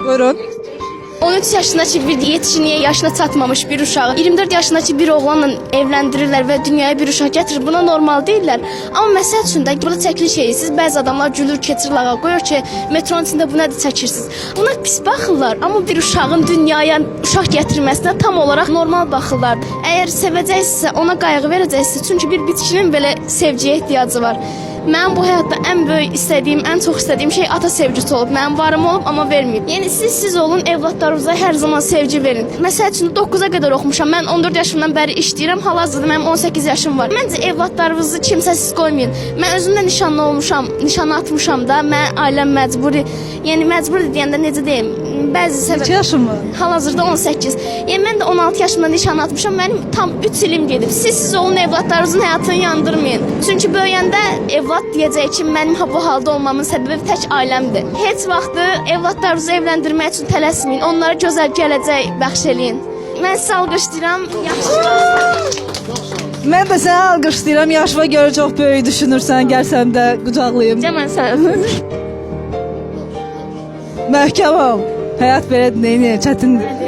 Buyurun. 13 yaşındaki bir yetişkinliğe yaşına çatmamış bir uşağı 24 yaşındaki bir oğlanla evlendirirler ve dünyaya bir uşaq getirir. Buna normal değiller. Ama məsəl üçün də burada çəkiliş edirsiniz. Bəzi adamlar gülür, keçir lağa qoyur ki, metronun içində bu nədir çəkirsiniz. Buna pis baxırlar. Amma bir uşağın dünyaya uşaq gətirməsinə tam olaraq normal baxırlar. Əgər sevəcəksinizsə, ona qayğı verəcəksiniz. Çünki bir bitkinin belə sevgiyə ehtiyacı var. Mənim bu həyatda ən böyük istədiyim, ən çox istədiyim şey ata sevgisi olub. Mənim varım olub, amma verməyib. Yəni siz olun, evlatlarınıza hər zaman sevgi verin. Məsəl üçün 9-a qədər oxumuşam. Mən 14 yaşımdan bəri işləyirəm. Hal-hazırda mənim 18 yaşım var. Məncə evlatlarınızı kimsəsiz qoymayın. Mən özüm də nişanlı olmuşam, nişana atmışam da. Mən ailəm məcburi. Yəni məcburi deyəndə necə deyim? Bəzi səbəb. Neçə yaşın var? Hal-hazırda 18. Yəni mən də 16 yaşımda nişana atmışam. Mənim tam 3 ilim gedib. Siz olun, evlatlarınızın həyatını yandırmayın. Çünki böyüyəndə evlat deyəcək ki, mənim bu halda olmamın səbəbi tək ailəmdir. Heç vaxtı evlatlarınızı evləndirmək üçün tələsməyin. Onlara gözəl gələcək bəxş eləyin. Mən sizə alqışlayıram. Mən də səni alqışlayıram. Yaşıma görə çox böyük düşünürsən. Gəlsəm də qucaqlayım. Mən sənə. Möhkəm ol. Həyat belədir, neyini, çətindir.